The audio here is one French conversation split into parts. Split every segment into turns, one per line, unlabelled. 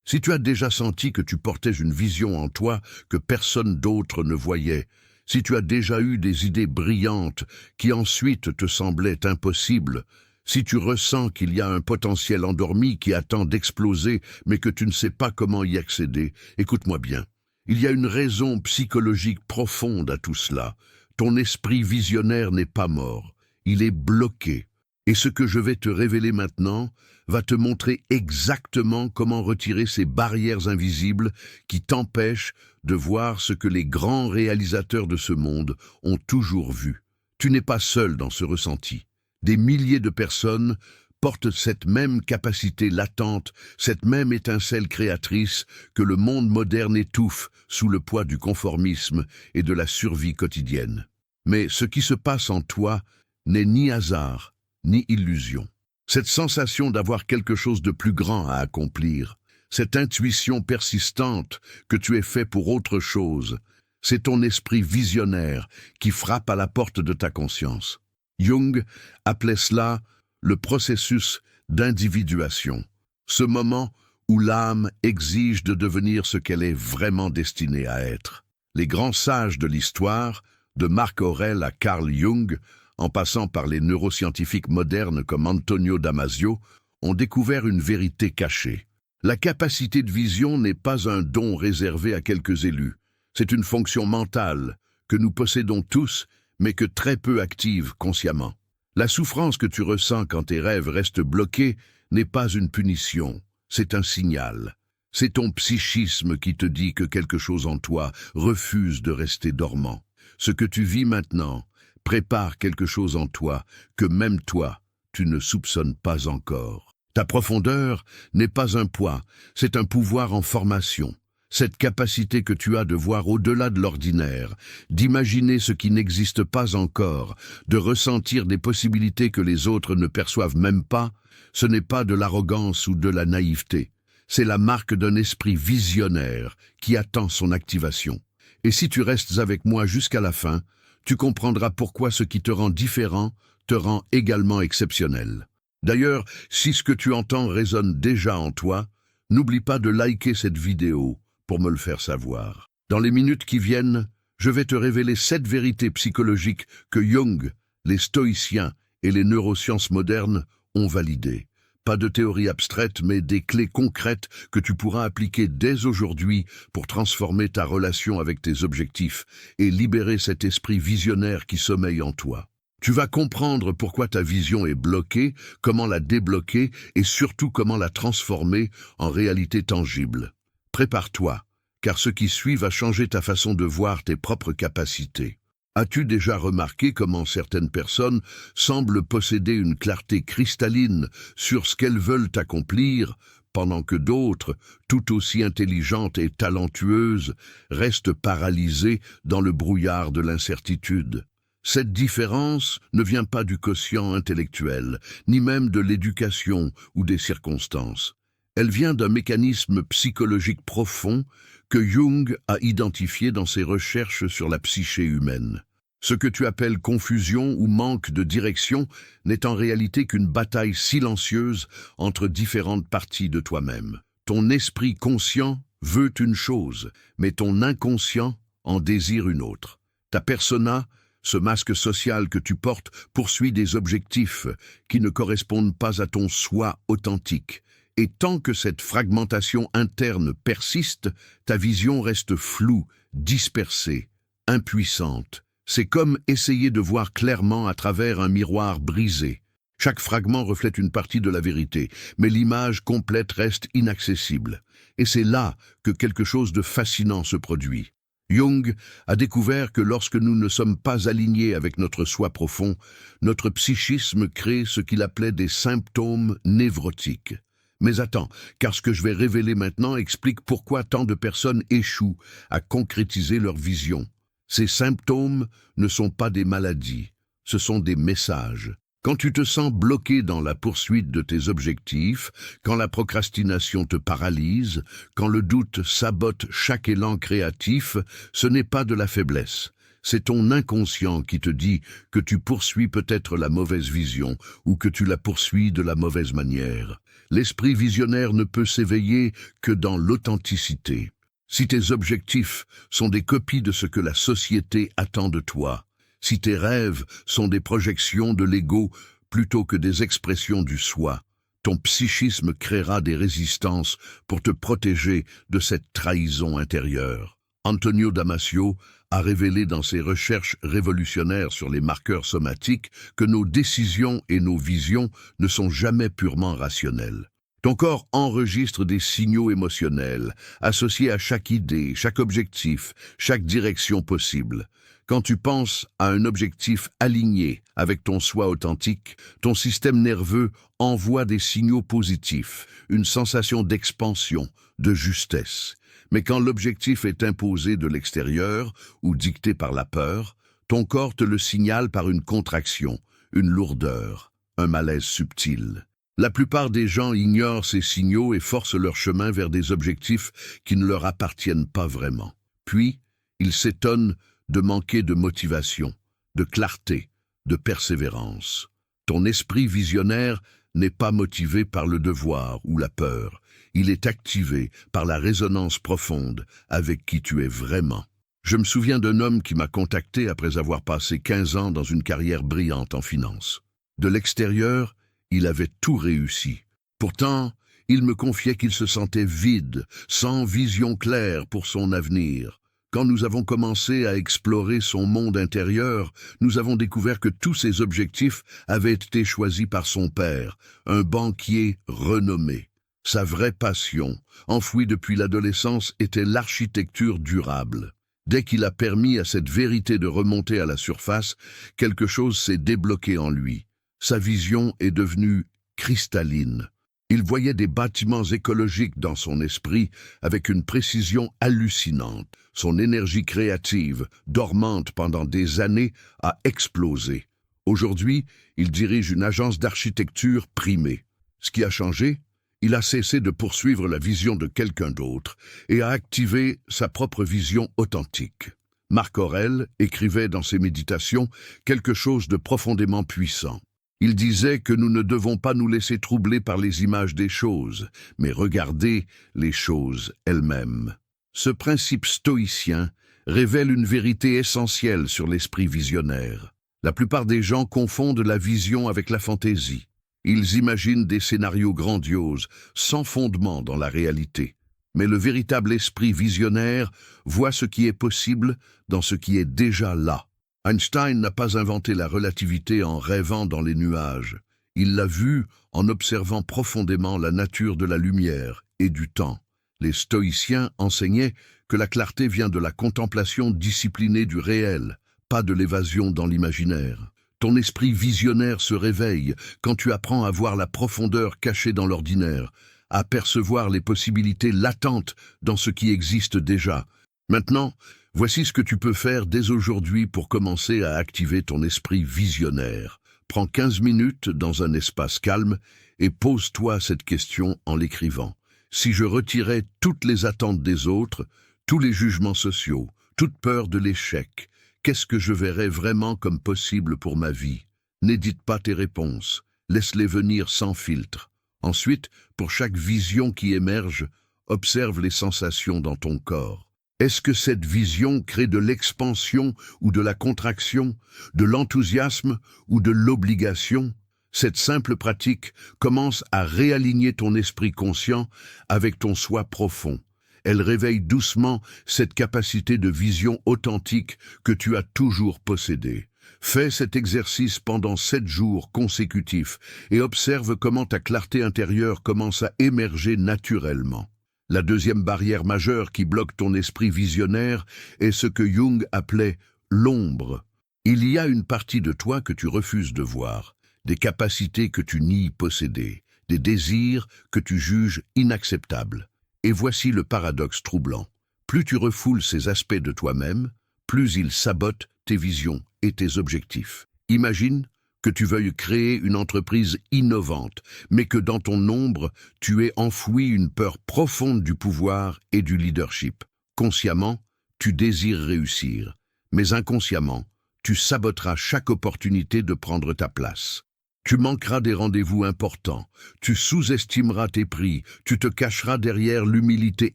Si tu as déjà senti que tu portais une vision en toi que personne d'autre ne voyait, si tu as déjà eu des idées brillantes qui ensuite te semblaient impossibles, si tu ressens qu'il y a un potentiel endormi qui attend d'exploser mais que tu ne sais pas comment y accéder, écoute-moi bien. Il y a une raison psychologique profonde à tout cela. Ton esprit visionnaire n'est pas mort, il est bloqué. Et ce que je vais te révéler maintenant va te montrer exactement comment retirer ces barrières invisibles qui t'empêchent de voir ce que les grands réalisateurs de ce monde ont toujours vu. Tu n'es pas seul dans ce ressenti. Des milliers de personnes portent cette même capacité latente, cette même étincelle créatrice que le monde moderne étouffe sous le poids du conformisme et de la survie quotidienne. Mais ce qui se passe en toi n'est ni hasard, ni illusion. Cette sensation d'avoir quelque chose de plus grand à accomplir, cette intuition persistante que tu es fait pour autre chose, c'est ton esprit visionnaire qui frappe à la porte de ta conscience. Jung appelait cela le processus d'individuation, ce moment où l'âme exige de devenir ce qu'elle est vraiment destinée à être. Les grands sages de l'histoire, de Marc Aurèle à Carl Jung, en passant par les neuroscientifiques modernes comme Antonio Damasio, ont découvert une vérité cachée. La capacité de vision n'est pas un don réservé à quelques élus. C'est une fonction mentale que nous possédons tous, mais que très peu active consciemment. La souffrance que tu ressens quand tes rêves restent bloqués n'est pas une punition, c'est un signal. C'est ton psychisme qui te dit que quelque chose en toi refuse de rester dormant. Ce que tu vis maintenant prépare quelque chose en toi que même toi, tu ne soupçonnes pas encore. Ta profondeur n'est pas un poids, c'est un pouvoir en formation. Cette capacité que tu as de voir au-delà de l'ordinaire, d'imaginer ce qui n'existe pas encore, de ressentir des possibilités que les autres ne perçoivent même pas, ce n'est pas de l'arrogance ou de la naïveté. C'est la marque d'un esprit visionnaire qui attend son activation. Et si tu restes avec moi jusqu'à la fin, tu comprendras pourquoi ce qui te rend différent te rend également exceptionnel. D'ailleurs, si ce que tu entends résonne déjà en toi, n'oublie pas de liker cette vidéo pour me le faire savoir. Dans les minutes qui viennent, je vais te révéler 7 vérités psychologiques que Jung, les stoïciens et les neurosciences modernes ont validées. Pas de théorie abstraite, mais des clés concrètes que tu pourras appliquer dès aujourd'hui pour transformer ta relation avec tes objectifs et libérer cet esprit visionnaire qui sommeille en toi. Tu vas comprendre pourquoi ta vision est bloquée, comment la débloquer et surtout comment la transformer en réalité tangible. Prépare-toi, car ce qui suit va changer ta façon de voir tes propres capacités. As-tu déjà remarqué comment certaines personnes semblent posséder une clarté cristalline sur ce qu'elles veulent accomplir, pendant que d'autres, tout aussi intelligentes et talentueuses, restent paralysées dans le brouillard de l'incertitude? Cette différence ne vient pas du quotient intellectuel, ni même de l'éducation ou des circonstances. Elle vient d'un mécanisme psychologique profond que Jung a identifié dans ses recherches sur la psyché humaine. Ce que tu appelles confusion ou manque de direction n'est en réalité qu'une bataille silencieuse entre différentes parties de toi-même. Ton esprit conscient veut une chose, mais ton inconscient en désire une autre. Ta persona, ce masque social que tu portes, poursuit des objectifs qui ne correspondent pas à ton soi authentique. Et tant que cette fragmentation interne persiste, ta vision reste floue, dispersée, impuissante. C'est comme essayer de voir clairement à travers un miroir brisé. Chaque fragment reflète une partie de la vérité, mais l'image complète reste inaccessible. Et c'est là que quelque chose de fascinant se produit. Jung a découvert que lorsque nous ne sommes pas alignés avec notre soi profond, notre psychisme crée ce qu'il appelait des symptômes névrotiques. Mais attends, car ce que je vais révéler maintenant explique pourquoi tant de personnes échouent à concrétiser leur vision. Ces symptômes ne sont pas des maladies, ce sont des messages. Quand tu te sens bloqué dans la poursuite de tes objectifs, quand la procrastination te paralyse, quand le doute sabote chaque élan créatif, ce n'est pas de la faiblesse, C'est ton inconscient qui te dit que tu poursuis peut-être la mauvaise vision ou que tu la poursuis de la mauvaise manière. L'esprit visionnaire ne peut s'éveiller que dans l'authenticité. Si tes objectifs sont des copies de ce que la société attend de toi, si tes rêves sont des projections de l'ego plutôt que des expressions du soi, ton psychisme créera des résistances pour te protéger de cette trahison intérieure. Antonio Damasio a révélé dans ses recherches révolutionnaires sur les marqueurs somatiques que nos décisions et nos visions ne sont jamais purement rationnelles. Ton corps enregistre des signaux émotionnels associés à chaque idée, chaque objectif, chaque direction possible. Quand tu penses à un objectif aligné avec ton soi authentique, ton système nerveux envoie des signaux positifs, une sensation d'expansion, de justesse. Mais quand l'objectif est imposé de l'extérieur ou dicté par la peur, ton corps te le signale par une contraction, une lourdeur, un malaise subtil. La plupart des gens ignorent ces signaux et forcent leur chemin vers des objectifs qui ne leur appartiennent pas vraiment. Puis, ils s'étonnent de manquer de motivation, de clarté, de persévérance. Ton esprit visionnaire n'est pas motivé par le devoir ou la peur. Il est activé par la résonance profonde avec qui tu es vraiment. Je me souviens d'un homme qui m'a contacté après avoir passé 15 ans dans une carrière brillante en finance. De l'extérieur, il avait tout réussi. Pourtant, il me confiait qu'il se sentait vide, sans vision claire pour son avenir. Quand nous avons commencé à explorer son monde intérieur, nous avons découvert que tous ses objectifs avaient été choisis par son père, un banquier renommé. Sa vraie passion, enfouie depuis l'adolescence, était l'architecture durable. Dès qu'il a permis à cette vérité de remonter à la surface, quelque chose s'est débloqué en lui. Sa vision est devenue cristalline. Il voyait des bâtiments écologiques dans son esprit avec une précision hallucinante. Son énergie créative, dormante pendant des années, a explosé. Aujourd'hui, il dirige une agence d'architecture primée. Ce qui a changé, il a cessé de poursuivre la vision de quelqu'un d'autre et a activé sa propre vision authentique. Marc Aurèle écrivait dans ses méditations quelque chose de profondément puissant. Il disait que nous ne devons pas nous laisser troubler par les images des choses, mais regarder les choses elles-mêmes. Ce principe stoïcien révèle une vérité essentielle sur l'esprit visionnaire. La plupart des gens confondent la vision avec la fantaisie. Ils imaginent des scénarios grandioses, sans fondement dans la réalité. Mais le véritable esprit visionnaire voit ce qui est possible dans ce qui est déjà là. Einstein n'a pas inventé la relativité en rêvant dans les nuages. Il l'a vue en observant profondément la nature de la lumière et du temps. Les stoïciens enseignaient que la clarté vient de la contemplation disciplinée du réel, pas de l'évasion dans l'imaginaire. Ton esprit visionnaire se réveille quand tu apprends à voir la profondeur cachée dans l'ordinaire, à percevoir les possibilités latentes dans ce qui existe déjà. Maintenant, voici ce que tu peux faire dès aujourd'hui pour commencer à activer ton esprit visionnaire. Prends 15 minutes dans un espace calme et pose-toi cette question en l'écrivant. Si je retirais toutes les attentes des autres, tous les jugements sociaux, toute peur de l'échec, qu'est-ce que je verrais vraiment comme possible pour ma vie? N'édite pas tes réponses, laisse-les venir sans filtre. Ensuite, pour chaque vision qui émerge, observe les sensations dans ton corps. Est-ce que cette vision crée de l'expansion ou de la contraction, de l'enthousiasme ou de l'obligation? Cette simple pratique commence à réaligner ton esprit conscient avec ton soi profond. Elle réveille doucement cette capacité de vision authentique que tu as toujours possédée. Fais cet exercice pendant 7 jours consécutifs et observe comment ta clarté intérieure commence à émerger naturellement. La deuxième barrière majeure qui bloque ton esprit visionnaire est ce que Jung appelait l'ombre. Il y a une partie de toi que tu refuses de voir, des capacités que tu nies posséder, des désirs que tu juges inacceptables. Et voici le paradoxe troublant. Plus tu refoules ces aspects de toi-même, plus ils sabotent tes visions et tes objectifs. Imagine que tu veuilles créer une entreprise innovante, mais que dans ton ombre, tu aies enfoui une peur profonde du pouvoir et du leadership. Consciemment, tu désires réussir, mais inconsciemment, tu saboteras chaque opportunité de prendre ta place. Tu manqueras des rendez-vous importants, tu sous-estimeras tes prix, tu te cacheras derrière l'humilité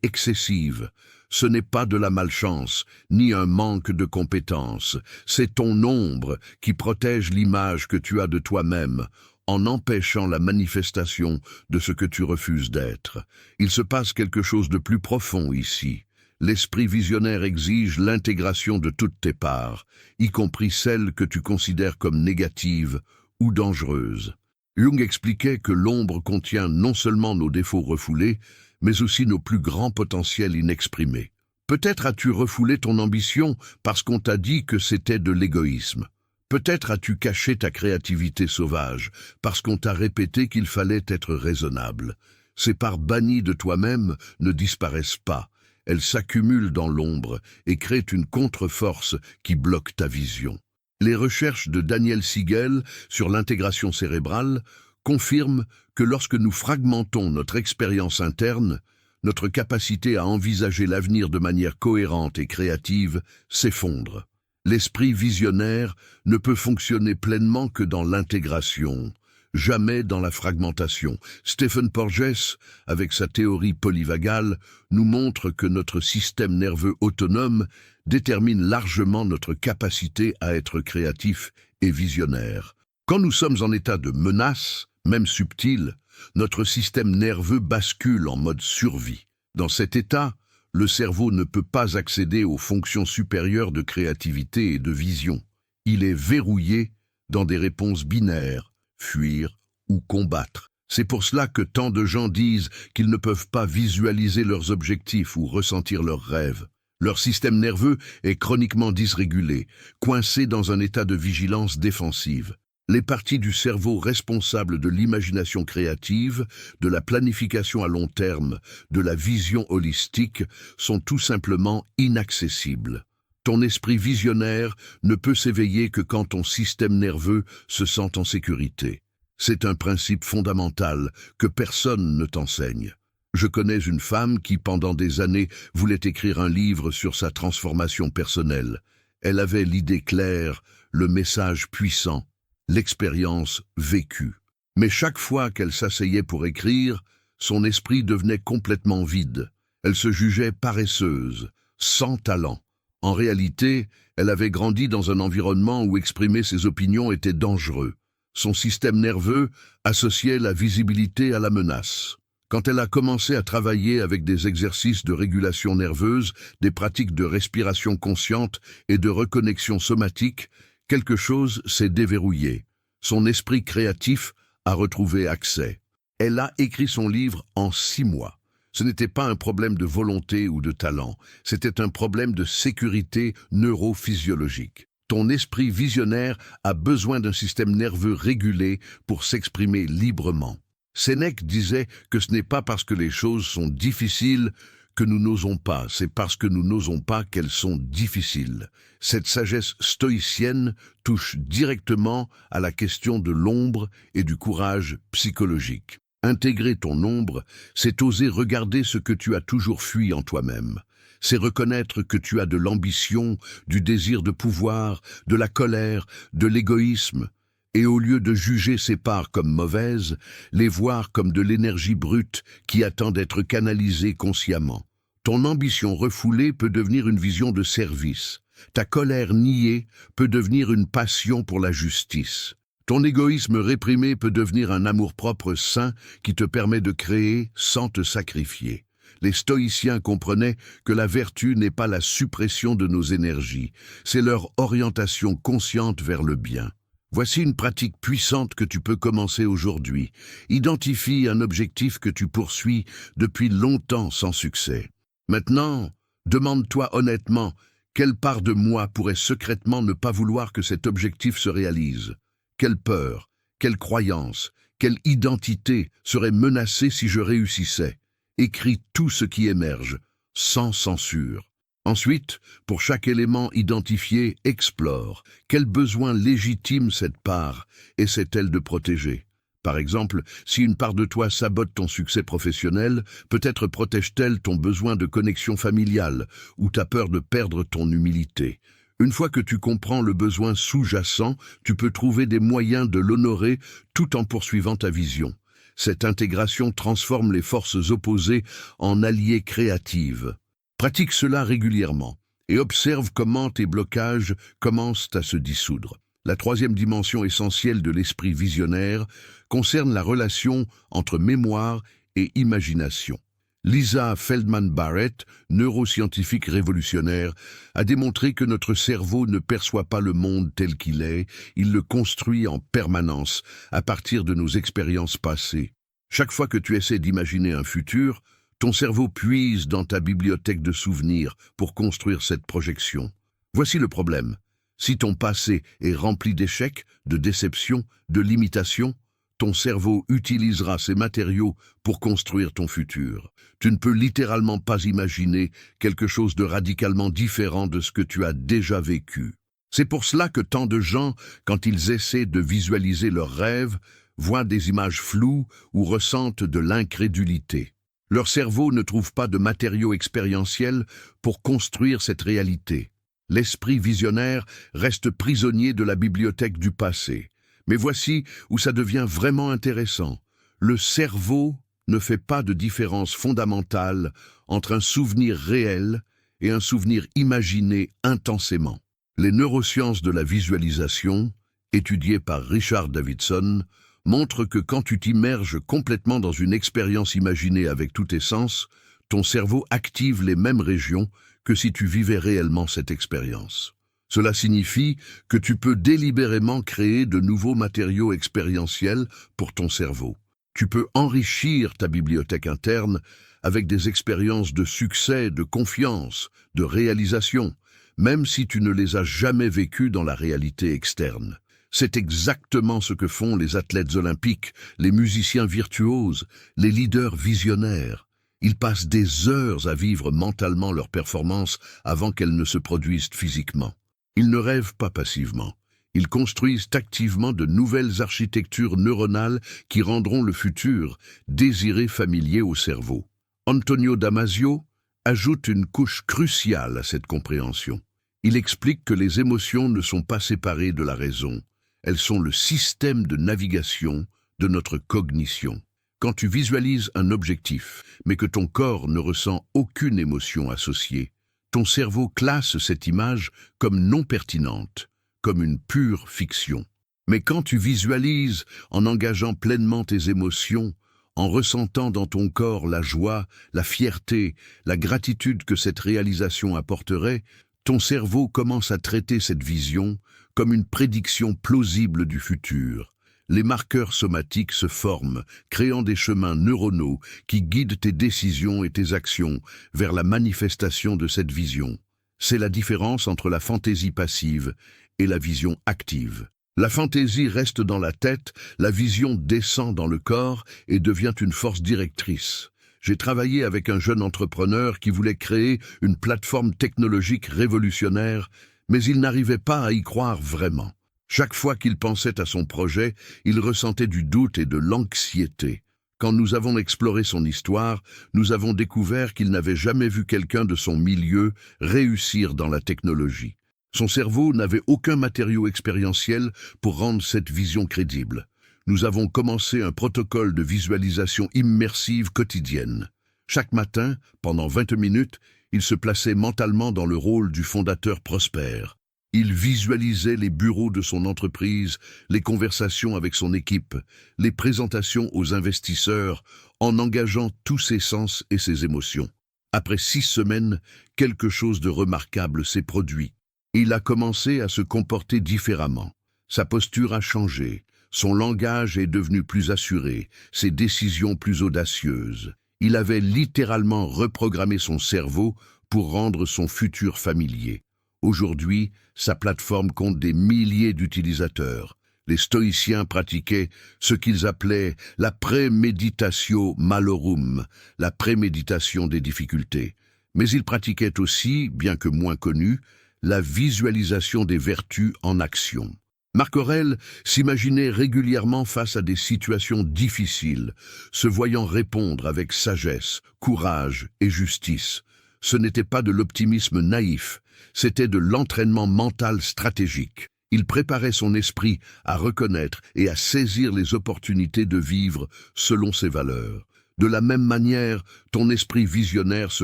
excessive. Ce n'est pas de la malchance, ni un manque de compétences, c'est ton ombre qui protège l'image que tu as de toi-même, en empêchant la manifestation de ce que tu refuses d'être. Il se passe quelque chose de plus profond ici. L'esprit visionnaire exige l'intégration de toutes tes parts, y compris celles que tu considères comme négatives ou dangereuses. Jung expliquait que l'ombre contient non seulement nos défauts refoulés, mais aussi nos plus grands potentiels inexprimés. Peut-être as-tu refoulé ton ambition parce qu'on t'a dit que c'était de l'égoïsme. Peut-être as-tu caché ta créativité sauvage parce qu'on t'a répété qu'il fallait être raisonnable. Ces parts bannies de toi-même ne disparaissent pas. Elles s'accumulent dans l'ombre et créent une contre-force qui bloque ta vision. Les recherches de Daniel Siegel sur l'intégration cérébrale confirment que lorsque nous fragmentons notre expérience interne, notre capacité à envisager l'avenir de manière cohérente et créative s'effondre. L'esprit visionnaire ne peut fonctionner pleinement que dans l'intégration, jamais dans la fragmentation. Stephen Porges, avec sa théorie polyvagale, nous montre que notre système nerveux autonome détermine largement notre capacité à être créatif et visionnaire. Quand nous sommes en état de menace, même subtile, notre système nerveux bascule en mode survie. Dans cet état, le cerveau ne peut pas accéder aux fonctions supérieures de créativité et de vision. Il est verrouillé dans des réponses binaires, fuir ou combattre. C'est pour cela que tant de gens disent qu'ils ne peuvent pas visualiser leurs objectifs ou ressentir leurs rêves. Leur système nerveux est chroniquement dysrégulé, coincé dans un état de vigilance défensive. Les parties du cerveau responsables de l'imagination créative, de la planification à long terme, de la vision holistique, sont tout simplement inaccessibles. Ton esprit visionnaire ne peut s'éveiller que quand ton système nerveux se sent en sécurité. C'est un principe fondamental que personne ne t'enseigne. Je connais une femme qui, pendant des années, voulait écrire un livre sur sa transformation personnelle. Elle avait l'idée claire, le message puissant, l'expérience vécue. Mais chaque fois qu'elle s'asseyait pour écrire, son esprit devenait complètement vide. Elle se jugeait paresseuse, sans talent. En réalité, elle avait grandi dans un environnement où exprimer ses opinions était dangereux. Son système nerveux associait la visibilité à la menace. Quand elle a commencé à travailler avec des exercices de régulation nerveuse, des pratiques de respiration consciente et de reconnexion somatique, quelque chose s'est déverrouillé. Son esprit créatif a retrouvé accès. Elle a écrit son livre en 6 mois. Ce n'était pas un problème de volonté ou de talent, c'était un problème de sécurité neurophysiologique. Ton esprit visionnaire a besoin d'un système nerveux régulé pour s'exprimer librement. Sénèque disait que ce n'est pas parce que les choses sont difficiles que nous n'osons pas, c'est parce que nous n'osons pas qu'elles sont difficiles. Cette sagesse stoïcienne touche directement à la question de l'ombre et du courage psychologique. Intégrer ton ombre, c'est oser regarder ce que tu as toujours fui en toi-même. C'est reconnaître que tu as de l'ambition, du désir de pouvoir, de la colère, de l'égoïsme, et au lieu de juger ces parts comme mauvaises, les voir comme de l'énergie brute qui attend d'être canalisée consciemment. Ton ambition refoulée peut devenir une vision de service. Ta colère niée peut devenir une passion pour la justice. Ton égoïsme réprimé peut devenir un amour-propre sain qui te permet de créer sans te sacrifier. Les stoïciens comprenaient que la vertu n'est pas la suppression de nos énergies, c'est leur orientation consciente vers le bien. Voici une pratique puissante que tu peux commencer aujourd'hui. Identifie un objectif que tu poursuis depuis longtemps sans succès. Maintenant, demande-toi honnêtement, quelle part de moi pourrait secrètement ne pas vouloir que cet objectif se réalise? Quelle peur, quelle croyance, quelle identité serait menacée si je réussissais? Écris tout ce qui émerge, sans censure. Ensuite, pour chaque élément identifié, explore. Quel besoin légitime cette part essaie-t-elle de protéger? Par exemple, si une part de toi sabote ton succès professionnel, peut-être protège-t-elle ton besoin de connexion familiale ou ta peur de perdre ton humilité. Une fois que tu comprends le besoin sous-jacent, tu peux trouver des moyens de l'honorer tout en poursuivant ta vision. Cette intégration transforme les forces opposées en alliés créatives. Pratique cela régulièrement et observe comment tes blocages commencent à se dissoudre. La troisième dimension essentielle de l'esprit visionnaire concerne la relation entre mémoire et imagination. Lisa Feldman Barrett, neuroscientifique révolutionnaire, a démontré que notre cerveau ne perçoit pas le monde tel qu'il est, il le construit en permanence à partir de nos expériences passées. Chaque fois que tu essaies d'imaginer un futur, ton cerveau puise dans ta bibliothèque de souvenirs pour construire cette projection. Voici le problème. Si ton passé est rempli d'échecs, de déceptions, de limitations, ton cerveau utilisera ces matériaux pour construire ton futur. Tu ne peux littéralement pas imaginer quelque chose de radicalement différent de ce que tu as déjà vécu. C'est pour cela que tant de gens, quand ils essaient de visualiser leurs rêves, voient des images floues ou ressentent de l'incrédulité. Leur cerveau ne trouve pas de matériaux expérientiels pour construire cette réalité. L'esprit visionnaire reste prisonnier de la bibliothèque du passé. Mais voici où ça devient vraiment intéressant. Le cerveau ne fait pas de différence fondamentale entre un souvenir réel et un souvenir imaginé intensément. Les neurosciences de la visualisation, étudiées par Richard Davidson, montrent que quand tu t'immerges complètement dans une expérience imaginée avec tous tes sens, ton cerveau active les mêmes régions que si tu vivais réellement cette expérience. Cela signifie que tu peux délibérément créer de nouveaux matériaux expérientiels pour ton cerveau. Tu peux enrichir ta bibliothèque interne avec des expériences de succès, de confiance, de réalisation, même si tu ne les as jamais vécues dans la réalité externe. C'est exactement ce que font les athlètes olympiques, les musiciens virtuoses, les leaders visionnaires. Ils passent des heures à vivre mentalement leurs performances avant qu'elles ne se produisent physiquement. Ils ne rêvent pas passivement. Ils construisent activement de nouvelles architectures neuronales qui rendront le futur désiré familier au cerveau. Antonio Damasio ajoute une couche cruciale à cette compréhension. Il explique que les émotions ne sont pas séparées de la raison. Elles sont le système de navigation de notre cognition. Quand tu visualises un objectif, mais que ton corps ne ressent aucune émotion associée, ton cerveau classe cette image comme non pertinente, comme une pure fiction. Mais quand tu visualises en engageant pleinement tes émotions, en ressentant dans ton corps la joie, la fierté, la gratitude que cette réalisation apporterait, ton cerveau commence à traiter cette vision comme une prédiction plausible du futur. Les marqueurs somatiques se forment, créant des chemins neuronaux qui guident tes décisions et tes actions vers la manifestation de cette vision. C'est la différence entre la fantaisie passive et la vision active. La fantaisie reste dans la tête, la vision descend dans le corps et devient une force directrice. J'ai travaillé avec un jeune entrepreneur qui voulait créer une plateforme technologique révolutionnaire, mais il n'arrivait pas à y croire vraiment. Chaque fois qu'il pensait à son projet, il ressentait du doute et de l'anxiété. Quand nous avons exploré son histoire, nous avons découvert qu'il n'avait jamais vu quelqu'un de son milieu réussir dans la technologie. Son cerveau n'avait aucun matériau expérientiel pour rendre cette vision crédible. Nous avons commencé un protocole de visualisation immersive quotidienne. Chaque matin, pendant 20 minutes, il se plaçait mentalement dans le rôle du fondateur prospère. Il visualisait les bureaux de son entreprise, les conversations avec son équipe, les présentations aux investisseurs, en engageant tous ses sens et ses émotions. Après 6 semaines, quelque chose de remarquable s'est produit. Il a commencé à se comporter différemment. Sa posture a changé, son langage est devenu plus assuré, ses décisions plus audacieuses. Il avait littéralement reprogrammé son cerveau pour rendre son futur familier. Aujourd'hui, sa plateforme compte des milliers d'utilisateurs. Les stoïciens pratiquaient ce qu'ils appelaient la préméditatio malorum, la préméditation des difficultés. Mais ils pratiquaient aussi, bien que moins connue, la visualisation des vertus en action. Marc Aurèle s'imaginait régulièrement face à des situations difficiles, se voyant répondre avec sagesse, courage et justice. Ce n'était pas de l'optimisme naïf, C'était de l'entraînement mental stratégique. Il préparait son esprit à reconnaître et à saisir les opportunités de vivre selon ses valeurs. De la même manière, ton esprit visionnaire se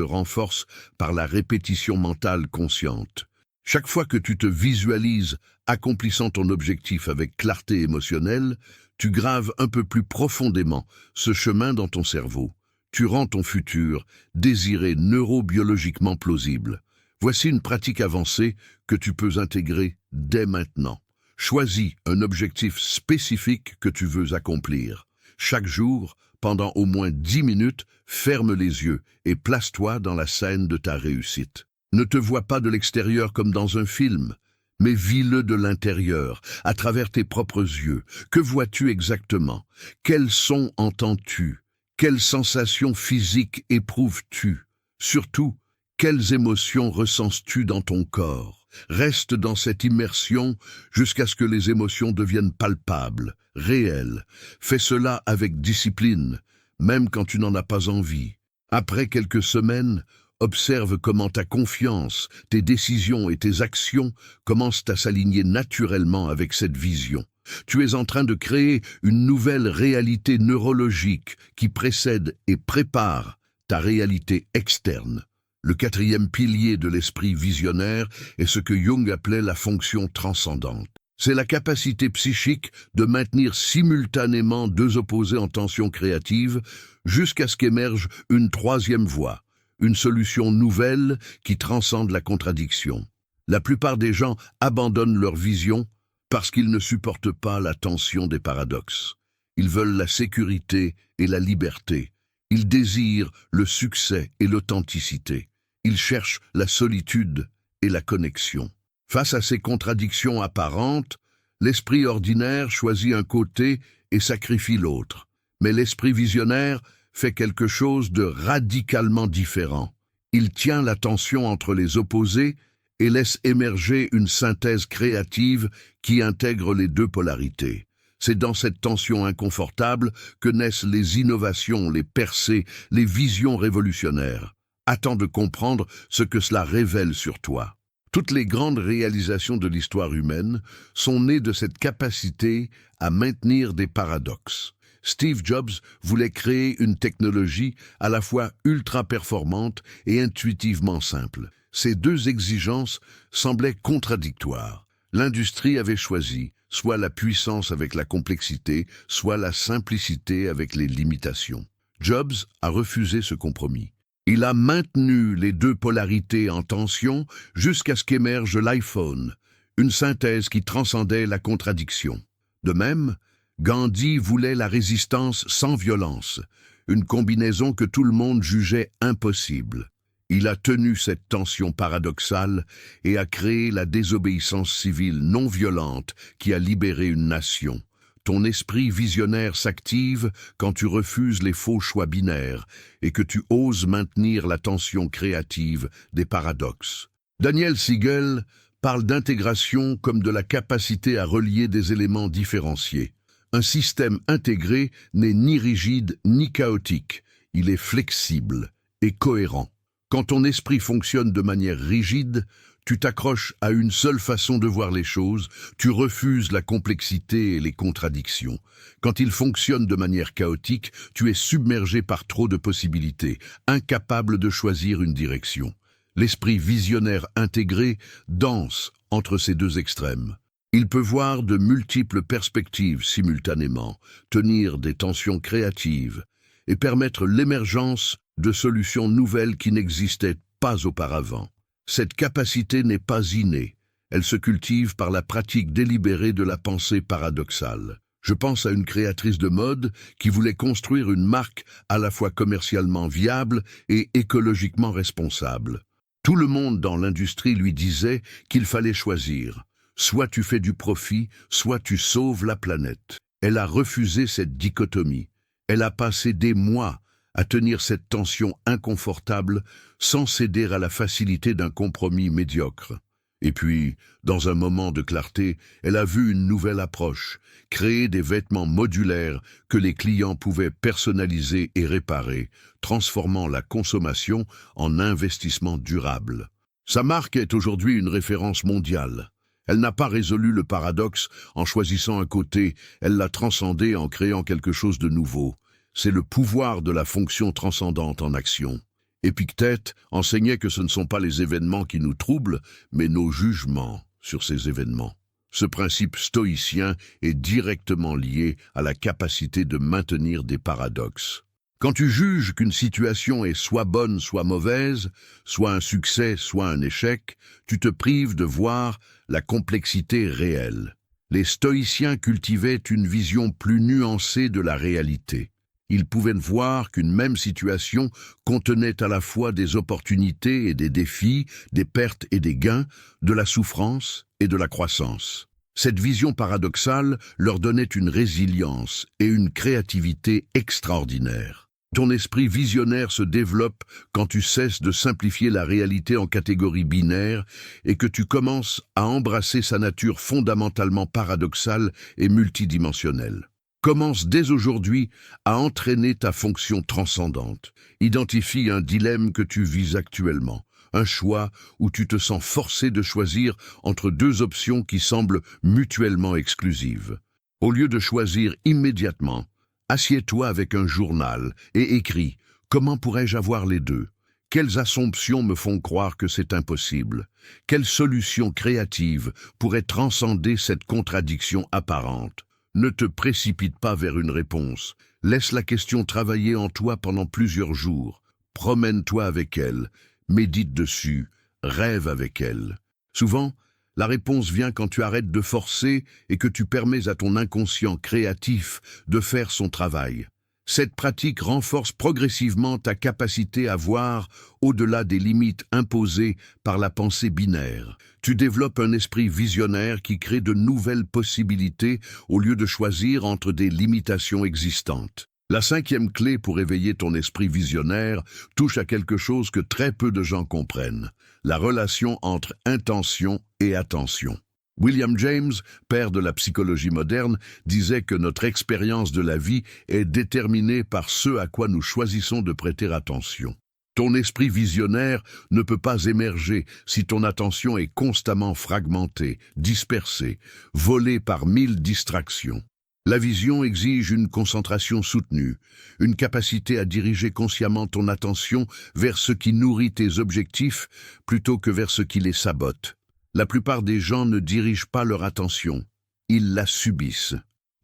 renforce par la répétition mentale consciente. Chaque fois que tu te visualises accomplissant ton objectif avec clarté émotionnelle, tu graves un peu plus profondément ce chemin dans ton cerveau. Tu rends ton futur désiré neurobiologiquement plausible. Voici une pratique avancée que tu peux intégrer dès maintenant. Choisis un objectif spécifique que tu veux accomplir. Chaque jour, pendant au moins 10 minutes, ferme les yeux et place-toi dans la scène de ta réussite. Ne te vois pas de l'extérieur comme dans un film, mais vis-le de l'intérieur, à travers tes propres yeux. Que vois-tu exactement? Quels sons entends-tu? Quelles sensations physiques éprouves-tu? Surtout, quelles émotions ressens-tu dans ton corps? Reste dans cette immersion jusqu'à ce que les émotions deviennent palpables, réelles. Fais cela avec discipline, même quand tu n'en as pas envie. Après quelques semaines, observe comment ta confiance, tes décisions et tes actions commencent à s'aligner naturellement avec cette vision. Tu es en train de créer une nouvelle réalité neurologique qui précède et prépare ta réalité externe. Le quatrième pilier de l'esprit visionnaire est ce que Jung appelait la fonction transcendante. C'est la capacité psychique de maintenir simultanément deux opposés en tension créative jusqu'à ce qu'émerge une troisième voie, une solution nouvelle qui transcende la contradiction. La plupart des gens abandonnent leur vision parce qu'ils ne supportent pas la tension des paradoxes. Ils veulent la sécurité et la liberté. Ils désirent le succès et l'authenticité. Ils cherchent la solitude et la connexion. Face à ces contradictions apparentes, l'esprit ordinaire choisit un côté et sacrifie l'autre. Mais l'esprit visionnaire fait quelque chose de radicalement différent. Il tient la tension entre les opposés et laisse émerger une synthèse créative qui intègre les deux polarités. C'est dans cette tension inconfortable que naissent les innovations, les percées, les visions révolutionnaires. Attends de comprendre ce que cela révèle sur toi. Toutes les grandes réalisations de l'histoire humaine sont nées de cette capacité à maintenir des paradoxes. Steve Jobs voulait créer une technologie à la fois ultra-performante et intuitivement simple. Ces deux exigences semblaient contradictoires. L'industrie avait choisi soit la puissance avec la complexité, soit la simplicité avec les limitations. Jobs a refusé ce compromis. Il a maintenu les deux polarités en tension jusqu'à ce qu'émerge l'iPhone, une synthèse qui transcendait la contradiction. De même, Gandhi voulait la résistance sans violence, une combinaison que tout le monde jugeait impossible. Il a tenu cette tension paradoxale et a créé la désobéissance civile non violente qui a libéré une nation. Ton esprit visionnaire s'active quand tu refuses les faux choix binaires et que tu oses maintenir la tension créative des paradoxes. Daniel Siegel parle d'intégration comme de la capacité à relier des éléments différenciés. Un système intégré n'est ni rigide ni chaotique, il est flexible et cohérent. Quand ton esprit fonctionne de manière rigide, tu t'accroches à une seule façon de voir les choses, tu refuses la complexité et les contradictions. Quand il fonctionne de manière chaotique, tu es submergé par trop de possibilités, incapable de choisir une direction. L'esprit visionnaire intégré danse entre ces deux extrêmes. Il peut voir de multiples perspectives simultanément, tenir des tensions créatives et permettre l'émergence de solutions nouvelles qui n'existaient pas auparavant. Cette capacité n'est pas innée, elle se cultive par la pratique délibérée de la pensée paradoxale. Je pense à une créatrice de mode qui voulait construire une marque à la fois commercialement viable et écologiquement responsable. Tout le monde dans l'industrie lui disait qu'il fallait choisir. Soit tu fais du profit, soit tu sauves la planète. Elle a refusé cette dichotomie. Elle a passé des mois à tenir cette tension inconfortable sans céder à la facilité d'un compromis médiocre. Et puis, dans un moment de clarté, elle a vu une nouvelle approche, créer des vêtements modulaires que les clients pouvaient personnaliser et réparer, transformant la consommation en investissement durable. Sa marque est aujourd'hui une référence mondiale. Elle n'a pas résolu le paradoxe en choisissant un côté, elle l'a transcendé en créant quelque chose de nouveau. C'est le pouvoir de la fonction transcendante en action. Épictète enseignait que ce ne sont pas les événements qui nous troublent, mais nos jugements sur ces événements. Ce principe stoïcien est directement lié à la capacité de maintenir des paradoxes. Quand tu juges qu'une situation est soit bonne, soit mauvaise, soit un succès, soit un échec, tu te prives de voir la complexité réelle. Les stoïciens cultivaient une vision plus nuancée de la réalité. Ils pouvaient voir qu'une même situation contenait à la fois des opportunités et des défis, des pertes et des gains, de la souffrance et de la croissance. Cette vision paradoxale leur donnait une résilience et une créativité extraordinaires. Ton esprit visionnaire se développe quand tu cesses de simplifier la réalité en catégories binaires et que tu commences à embrasser sa nature fondamentalement paradoxale et multidimensionnelle. Commence dès aujourd'hui à entraîner ta fonction transcendante. Identifie un dilemme que tu vis actuellement, un choix où tu te sens forcé de choisir entre deux options qui semblent mutuellement exclusives. Au lieu de choisir immédiatement, assieds-toi avec un journal et écris « Comment pourrais-je avoir les deux ? Quelles assumptions me font croire que c'est impossible ? Quelle solution créative pourrait transcender cette contradiction apparente ?» Ne te précipite pas vers une réponse. Laisse la question travailler en toi pendant plusieurs jours. Promène-toi avec elle, médite dessus, rêve avec elle. Souvent, la réponse vient quand tu arrêtes de forcer et que tu permets à ton inconscient créatif de faire son travail. Cette pratique renforce progressivement ta capacité à voir au-delà des limites imposées par la pensée binaire. Tu développes un esprit visionnaire qui crée de nouvelles possibilités au lieu de choisir entre des limitations existantes. La cinquième clé pour éveiller ton esprit visionnaire touche à quelque chose que très peu de gens comprennent, la relation entre intention et attention. William James, père de la psychologie moderne, disait que notre expérience de la vie est déterminée par ce à quoi nous choisissons de prêter attention. Ton esprit visionnaire ne peut pas émerger si ton attention est constamment fragmentée, dispersée, volée par 1000 distractions. La vision exige une concentration soutenue, une capacité à diriger consciemment ton attention vers ce qui nourrit tes objectifs plutôt que vers ce qui les sabote. La plupart des gens ne dirigent pas leur attention, ils la subissent.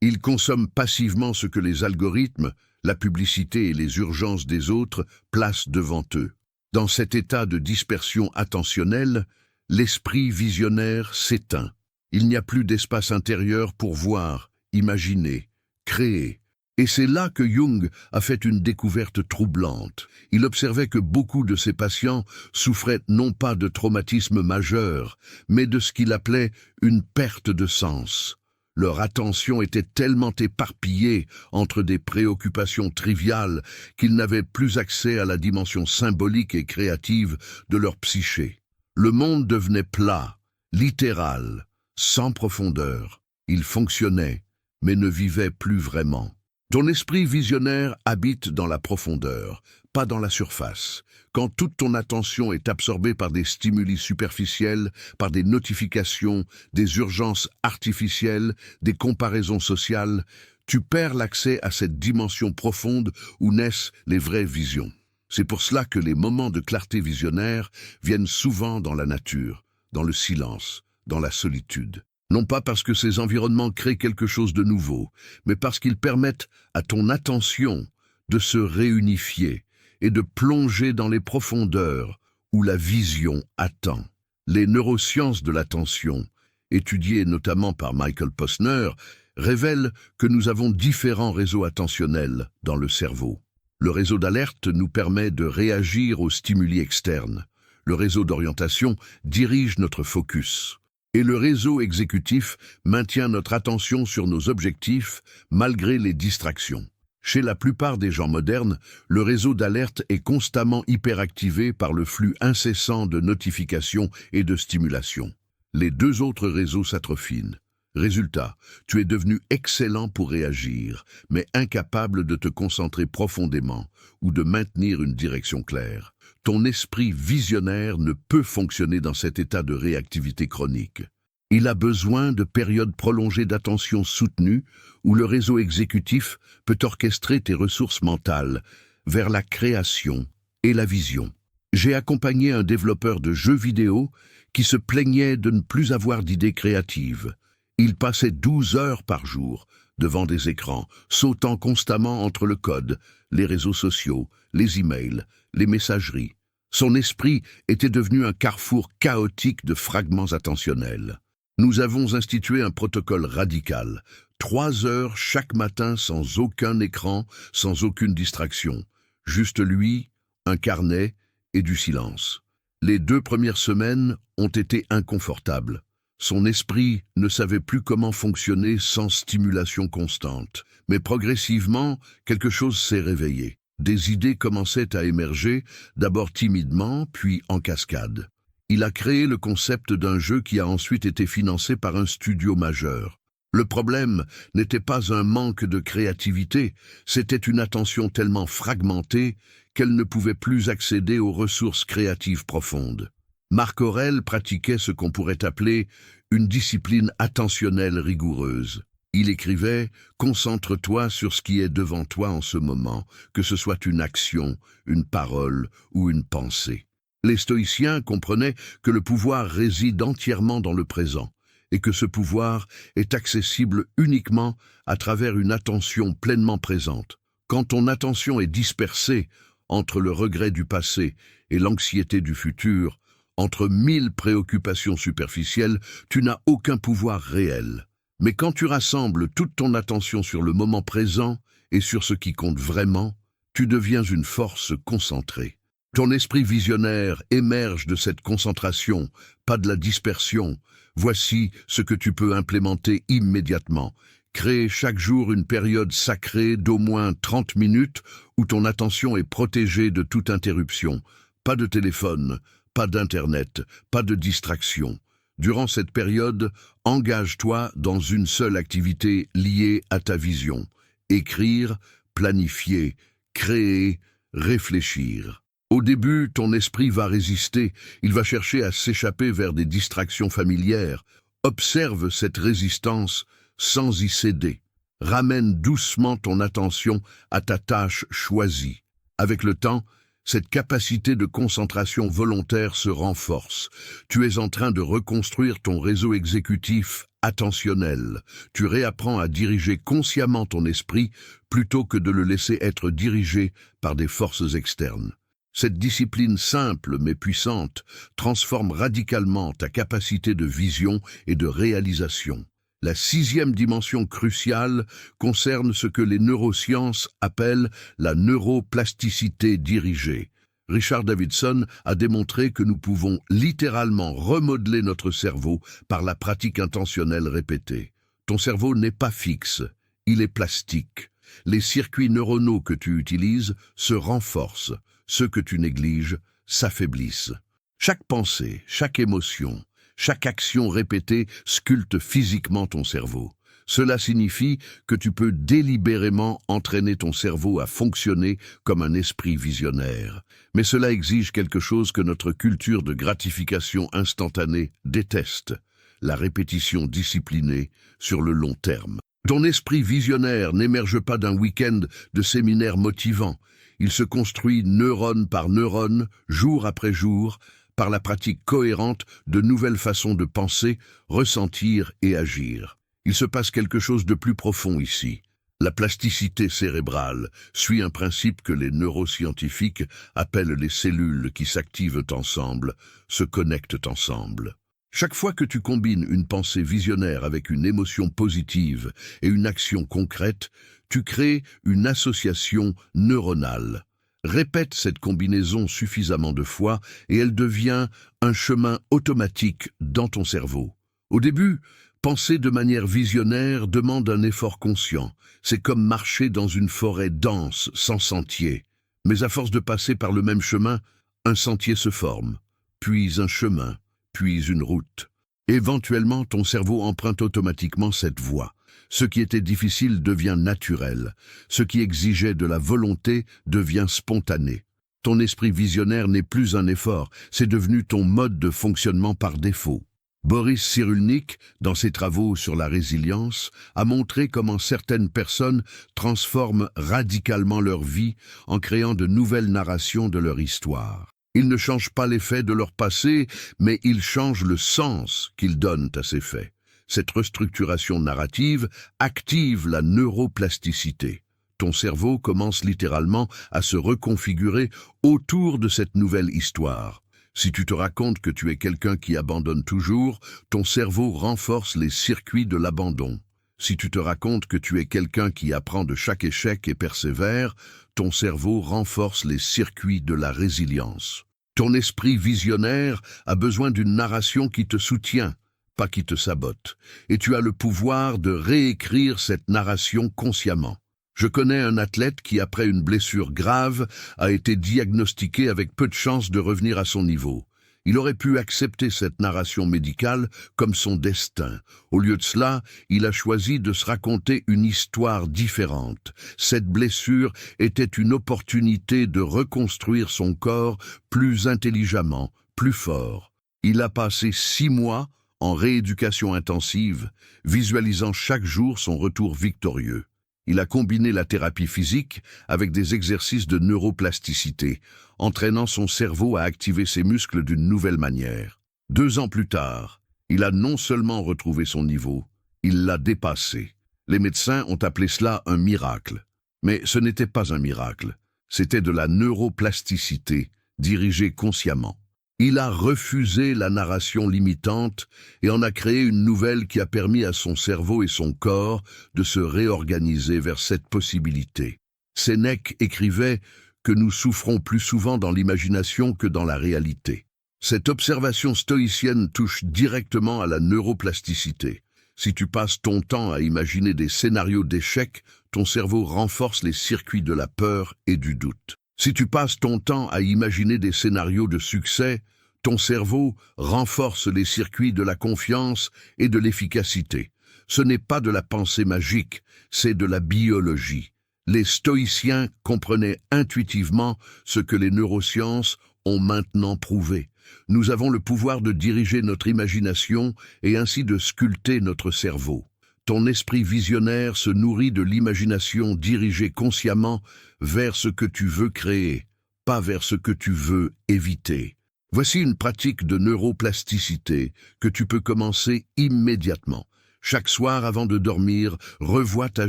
Ils consomment passivement ce que les algorithmes, la publicité et les urgences des autres placent devant eux. Dans cet état de dispersion attentionnelle, l'esprit visionnaire s'éteint. Il n'y a plus d'espace intérieur pour voir, imaginer, créer. Et c'est là que Jung a fait une découverte troublante. Il observait que beaucoup de ses patients souffraient non pas de traumatismes majeurs, mais de ce qu'il appelait une perte de sens. Leur attention était tellement éparpillée entre des préoccupations triviales qu'ils n'avaient plus accès à la dimension symbolique et créative de leur psyché. Le monde devenait plat, littéral, sans profondeur. Il fonctionnait, mais ne vivait plus vraiment. Ton esprit visionnaire habite dans la profondeur, pas dans la surface. Quand toute ton attention est absorbée par des stimuli superficiels, par des notifications, des urgences artificielles, des comparaisons sociales, tu perds l'accès à cette dimension profonde où naissent les vraies visions. C'est pour cela que les moments de clarté visionnaire viennent souvent dans la nature, dans le silence, dans la solitude. Non pas parce que ces environnements créent quelque chose de nouveau, mais parce qu'ils permettent à ton attention de se réunifier et de plonger dans les profondeurs où la vision attend. Les neurosciences de l'attention, étudiées notamment par Michael Posner, révèlent que nous avons différents réseaux attentionnels dans le cerveau. Le réseau d'alerte nous permet de réagir aux stimuli externes. Le réseau d'orientation dirige notre focus. Et le réseau exécutif maintient notre attention sur nos objectifs malgré les distractions. Chez la plupart des gens modernes, le réseau d'alerte est constamment hyperactivé par le flux incessant de notifications et de stimulations. Les deux autres réseaux s'atrophient. Résultat, tu es devenu excellent pour réagir, mais incapable de te concentrer profondément ou de maintenir une direction claire. Ton esprit visionnaire ne peut fonctionner dans cet état de réactivité chronique. Il a besoin de périodes prolongées d'attention soutenue où le réseau exécutif peut orchestrer tes ressources mentales vers la création et la vision. J'ai accompagné un développeur de jeux vidéo qui se plaignait de ne plus avoir d'idées créatives. Il passait 12 heures par jour devant des écrans, sautant constamment entre le code, les réseaux sociaux, les emails, les messageries. Son esprit était devenu un carrefour chaotique de fragments attentionnels. Nous avons institué un protocole radical. 3 heures chaque matin sans aucun écran, sans aucune distraction. Juste lui, un carnet et du silence. Les 2 premières semaines ont été inconfortables. Son esprit ne savait plus comment fonctionner sans stimulation constante. Mais progressivement, quelque chose s'est réveillé. Des idées commençaient à émerger, d'abord timidement, puis en cascade. Il a créé le concept d'un jeu qui a ensuite été financé par un studio majeur. Le problème n'était pas un manque de créativité, c'était une attention tellement fragmentée qu'elle ne pouvait plus accéder aux ressources créatives profondes. Marc Aurèle pratiquait ce qu'on pourrait appeler une discipline attentionnelle rigoureuse. Il écrivait « Concentre-toi sur ce qui est devant toi en ce moment, que ce soit une action, une parole ou une pensée. » Les stoïciens comprenaient que le pouvoir réside entièrement dans le présent et que ce pouvoir est accessible uniquement à travers une attention pleinement présente. Quand ton attention est dispersée entre le regret du passé et l'anxiété du futur, entre 1000 préoccupations superficielles, tu n'as aucun pouvoir réel. Mais quand tu rassembles toute ton attention sur le moment présent et sur ce qui compte vraiment, tu deviens une force concentrée. Ton esprit visionnaire émerge de cette concentration, pas de la dispersion. Voici ce que tu peux implémenter immédiatement. Crée chaque jour une période sacrée d'au moins 30 minutes où ton attention est protégée de toute interruption. Pas de téléphone, pas d'internet, pas de distraction. Durant cette période, engage-toi dans une seule activité liée à ta vision. Écrire, planifier, créer, réfléchir. Au début, ton esprit va résister, il va chercher à s'échapper vers des distractions familières. Observe cette résistance sans y céder. Ramène doucement ton attention à ta tâche choisie. Avec le temps, cette capacité de concentration volontaire se renforce. Tu es en train de reconstruire ton réseau exécutif attentionnel. Tu réapprends à diriger consciemment ton esprit plutôt que de le laisser être dirigé par des forces externes. Cette discipline simple mais puissante transforme radicalement ta capacité de vision et de réalisation. La 6e dimension cruciale concerne ce que les neurosciences appellent la neuroplasticité dirigée. Richard Davidson a démontré que nous pouvons littéralement remodeler notre cerveau par la pratique intentionnelle répétée. Ton cerveau n'est pas fixe, il est plastique. Les circuits neuronaux que tu utilises se renforcent, ceux que tu négliges s'affaiblissent. Chaque pensée, chaque émotion, chaque action répétée sculpte physiquement ton cerveau. Cela signifie que tu peux délibérément entraîner ton cerveau à fonctionner comme un esprit visionnaire. Mais cela exige quelque chose que notre culture de gratification instantanée déteste, la répétition disciplinée sur le long terme. Ton esprit visionnaire n'émerge pas d'un week-end de séminaire motivant. Il se construit neurone par neurone, jour après jour, par la pratique cohérente de nouvelles façons de penser, ressentir et agir. Il se passe quelque chose de plus profond ici. La plasticité cérébrale suit un principe que les neuroscientifiques appellent les cellules qui s'activent ensemble, se connectent ensemble. Chaque fois que tu combines une pensée visionnaire avec une émotion positive et une action concrète, tu crées une association neuronale. Répète cette combinaison suffisamment de fois et elle devient un chemin automatique dans ton cerveau. Au début, penser de manière visionnaire demande un effort conscient. C'est comme marcher dans une forêt dense, sans sentier. Mais à force de passer par le même chemin, un sentier se forme, puis un chemin, puis une route. Éventuellement, ton cerveau emprunte automatiquement cette voie. Ce qui était difficile devient naturel. Ce qui exigeait de la volonté devient spontané. Ton esprit visionnaire n'est plus un effort, c'est devenu ton mode de fonctionnement par défaut. Boris Cyrulnik, dans ses travaux sur la résilience, a montré comment certaines personnes transforment radicalement leur vie en créant de nouvelles narrations de leur histoire. Ils ne changent pas les faits de leur passé, mais ils changent le sens qu'ils donnent à ces faits. Cette restructuration narrative active la neuroplasticité. Ton cerveau commence littéralement à se reconfigurer autour de cette nouvelle histoire. Si tu te racontes que tu es quelqu'un qui abandonne toujours, ton cerveau renforce les circuits de l'abandon. Si tu te racontes que tu es quelqu'un qui apprend de chaque échec et persévère, ton cerveau renforce les circuits de la résilience. Ton esprit visionnaire a besoin d'une narration qui te soutient, pas qui te sabote, et tu as le pouvoir de réécrire cette narration consciemment. Je connais un athlète qui, après une blessure grave, a été diagnostiqué avec peu de chances de revenir à son niveau. Il aurait pu accepter cette narration médicale comme son destin. Au lieu de cela, il a choisi de se raconter une histoire différente. Cette blessure était une opportunité de reconstruire son corps plus intelligemment, plus fort. Il a passé 6 mois en rééducation intensive, visualisant chaque jour son retour victorieux. Il a combiné la thérapie physique avec des exercices de neuroplasticité, entraînant son cerveau à activer ses muscles d'une nouvelle manière. 2 ans plus tard, il a non seulement retrouvé son niveau, il l'a dépassé. Les médecins ont appelé cela un miracle. Mais ce n'était pas un miracle, c'était de la neuroplasticité, dirigée consciemment. Il a refusé la narration limitante et en a créé une nouvelle qui a permis à son cerveau et son corps de se réorganiser vers cette possibilité. Sénèque écrivait que nous souffrons plus souvent dans l'imagination que dans la réalité. Cette observation stoïcienne touche directement à la neuroplasticité. Si tu passes ton temps à imaginer des scénarios d'échecs, ton cerveau renforce les circuits de la peur et du doute. Si tu passes ton temps à imaginer des scénarios de succès, ton cerveau renforce les circuits de la confiance et de l'efficacité. Ce n'est pas de la pensée magique, c'est de la biologie. Les stoïciens comprenaient intuitivement ce que les neurosciences ont maintenant prouvé. Nous avons le pouvoir de diriger notre imagination et ainsi de sculpter notre cerveau. Ton esprit visionnaire se nourrit de l'imagination dirigée consciemment vers ce que tu veux créer, pas vers ce que tu veux éviter. Voici une pratique de neuroplasticité que tu peux commencer immédiatement. Chaque soir avant de dormir, revois ta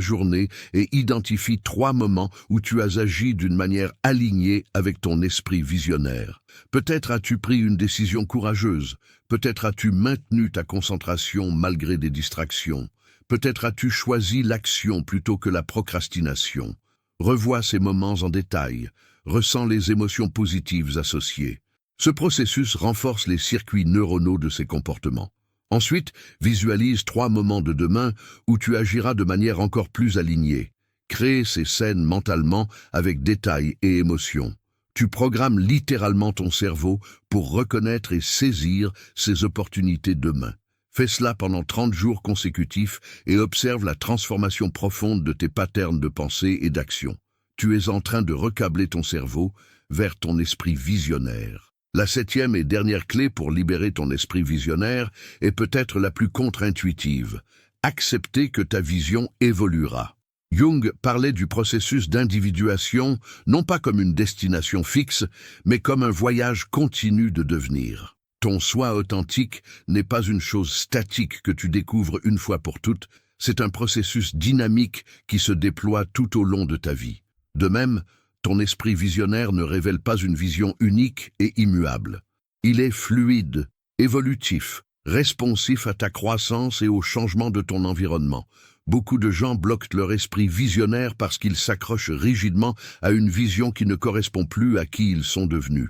journée et identifie 3 moments où tu as agi d'une manière alignée avec ton esprit visionnaire. Peut-être as-tu pris une décision courageuse, peut-être as-tu maintenu ta concentration malgré des distractions. Peut-être as-tu choisi l'action plutôt que la procrastination. Revois ces moments en détail, ressens les émotions positives associées. Ce processus renforce les circuits neuronaux de ces comportements. Ensuite, visualise 3 moments de demain où tu agiras de manière encore plus alignée. Crée ces scènes mentalement avec détail et émotion. Tu programmes littéralement ton cerveau pour reconnaître et saisir ces opportunités demain. Fais cela pendant 30 jours consécutifs et observe la transformation profonde de tes patterns de pensée et d'action. Tu es en train de recabler ton cerveau vers ton esprit visionnaire. La 7e et dernière clé pour libérer ton esprit visionnaire est peut-être la plus contre-intuitive. Accepter que ta vision évoluera. Jung parlait du processus d'individuation non pas comme une destination fixe, mais comme un voyage continu de devenir. Ton soi authentique n'est pas une chose statique que tu découvres une fois pour toutes, c'est un processus dynamique qui se déploie tout au long de ta vie. De même, ton esprit visionnaire ne révèle pas une vision unique et immuable. Il est fluide, évolutif, responsif à ta croissance et au changement de ton environnement. Beaucoup de gens bloquent leur esprit visionnaire parce qu'ils s'accrochent rigidement à une vision qui ne correspond plus à qui ils sont devenus.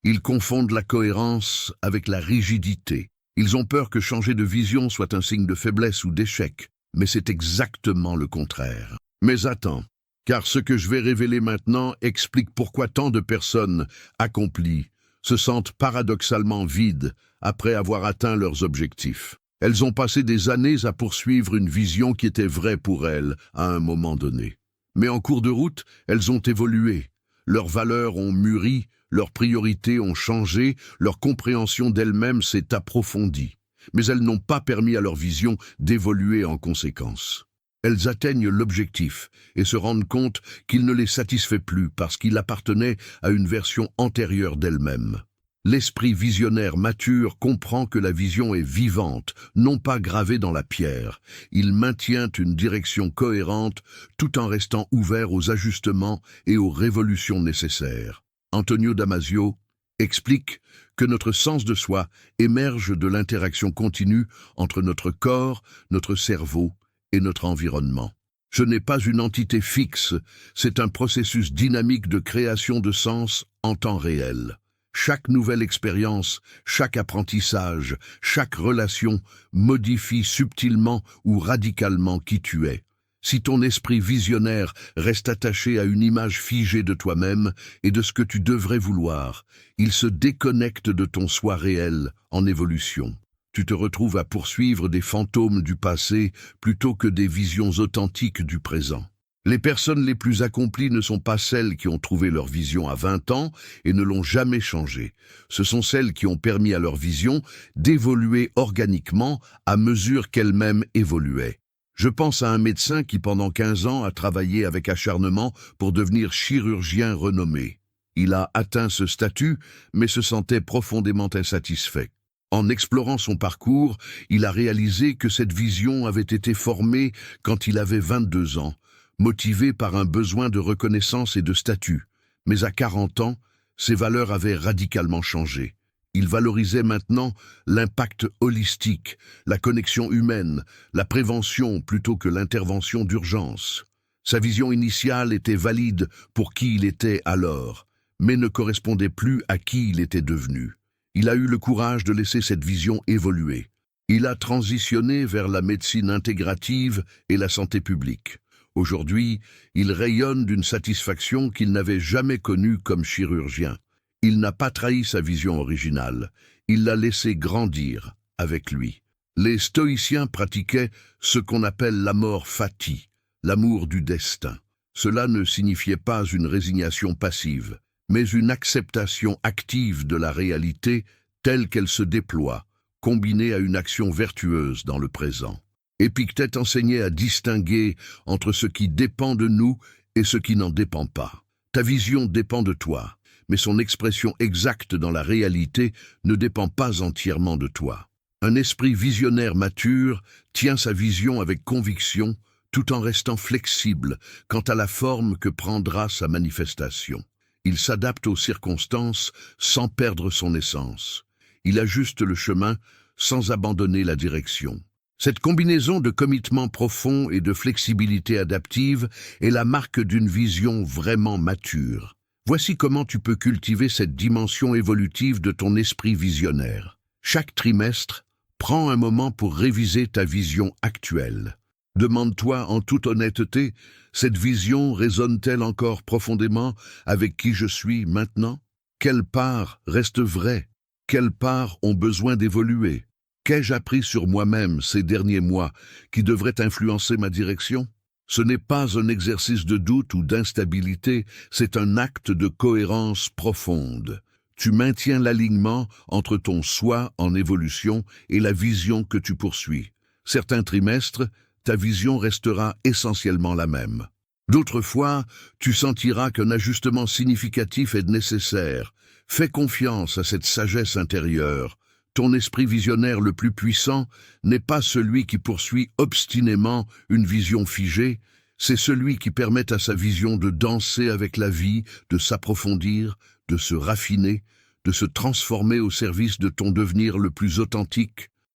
Ils confondent la cohérence avec la rigidité. Ils ont peur que changer de vision soit un signe de faiblesse ou d'échec, mais c'est exactement le contraire. Mais attends, car ce que je vais révéler maintenant explique pourquoi tant de personnes accomplies se sentent paradoxalement vides après avoir atteint leurs objectifs. Elles ont passé des années à poursuivre une vision qui était vraie pour elles à un moment donné. Mais en cours de route, elles ont évolué. Leurs valeurs ont mûri, Leurs priorités ont changé, leur compréhension d'elles-mêmes s'est approfondie. Mais elles n'ont pas permis à leur vision d'évoluer en conséquence. Elles atteignent l'objectif et se rendent compte qu'il ne les satisfait plus parce qu'il appartenait à une version antérieure d'elles-mêmes. L'esprit visionnaire mature comprend que la vision est vivante, non pas gravée dans la pierre. Il maintient une direction cohérente tout en restant ouvert aux ajustements et aux révolutions nécessaires. Antonio Damasio explique que notre sens de soi émerge de l'interaction continue entre notre corps, notre cerveau et notre environnement. Ce n'est pas une entité fixe, c'est un processus dynamique de création de sens en temps réel. Chaque nouvelle expérience, chaque apprentissage, chaque relation modifie subtilement ou radicalement qui tu es. Si ton esprit visionnaire reste attaché à une image figée de toi-même et de ce que tu devrais vouloir, il se déconnecte de ton soi réel en évolution. Tu te retrouves à poursuivre des fantômes du passé plutôt que des visions authentiques du présent. Les personnes les plus accomplies ne sont pas celles qui ont trouvé leur vision à 20 ans et ne l'ont jamais changée. Ce sont celles qui ont permis à leur vision d'évoluer organiquement à mesure qu'elle-même évoluait. Je pense à un médecin qui pendant 15 ans a travaillé avec acharnement pour devenir chirurgien renommé. Il a atteint ce statut, mais se sentait profondément insatisfait. En explorant son parcours, il a réalisé que cette vision avait été formée quand il avait 22 ans, motivé par un besoin de reconnaissance et de statut. Mais à 40 ans, ses valeurs avaient radicalement changé. Il valorisait maintenant l'impact holistique, la connexion humaine, la prévention plutôt que l'intervention d'urgence. Sa vision initiale était valide pour qui il était alors, mais ne correspondait plus à qui il était devenu. Il a eu le courage de laisser cette vision évoluer. Il a transitionné vers la médecine intégrative et la santé publique. Aujourd'hui, il rayonne d'une satisfaction qu'il n'avait jamais connue comme chirurgien. Il n'a pas trahi sa vision originale, il l'a laissé grandir avec lui. Les stoïciens pratiquaient ce qu'on appelle l'amor fati, l'amour du destin. Cela ne signifiait pas une résignation passive, mais une acceptation active de la réalité telle qu'elle se déploie, combinée à une action vertueuse dans le présent. Épictète enseignait à distinguer entre ce qui dépend de nous et ce qui n'en dépend pas. Ta vision dépend de toi, mais son expression exacte dans la réalité ne dépend pas entièrement de toi. Un esprit visionnaire mature tient sa vision avec conviction tout en restant flexible quant à la forme que prendra sa manifestation. Il s'adapte aux circonstances sans perdre son essence. Il ajuste le chemin sans abandonner la direction. Cette combinaison de commitment profond et de flexibilité adaptive est la marque d'une vision vraiment mature. Voici comment tu peux cultiver cette dimension évolutive de ton esprit visionnaire. Chaque trimestre, prends un moment pour réviser ta vision actuelle. Demande-toi en toute honnêteté, cette vision résonne-t-elle encore profondément avec qui je suis maintenant? Quelles parts restent vraies? Quelles parts ont besoin d'évoluer? Qu'ai-je appris sur moi-même ces derniers mois qui devraient influencer ma direction? Ce n'est pas un exercice de doute ou d'instabilité, c'est un acte de cohérence profonde. Tu maintiens l'alignement entre ton soi en évolution et la vision que tu poursuis. Certains trimestres, ta vision restera essentiellement la même. D'autres fois, tu sentiras qu'un ajustement significatif est nécessaire. Fais confiance à cette sagesse intérieure. Ton esprit visionnaire le plus puissant n'est pas celui qui poursuit obstinément une vision figée, c'est celui qui permet à sa vision de danser avec la vie, de s'approfondir, de se raffiner, de se transformer au service de ton devenir le plus authentique.